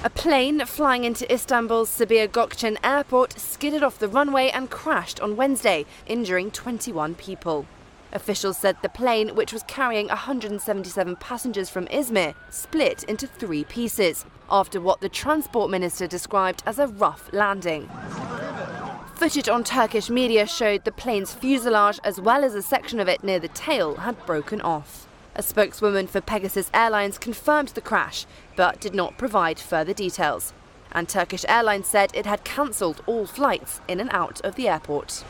A plane flying into Istanbul's Sabiha Gökçen airport skidded off the runway and crashed on Wednesday, injuring 21 people. Officials said the plane, which was carrying 177 passengers from Izmir, split into 3 pieces, after what the transport minister described as a rough landing. Footage on Turkish media showed the plane's fuselage, as well as a section of it near the tail, had broken off. A spokeswoman for Pegasus Airlines confirmed the crash, but did not provide further details. And Turkish Airlines said it had cancelled all flights in and out of the airport.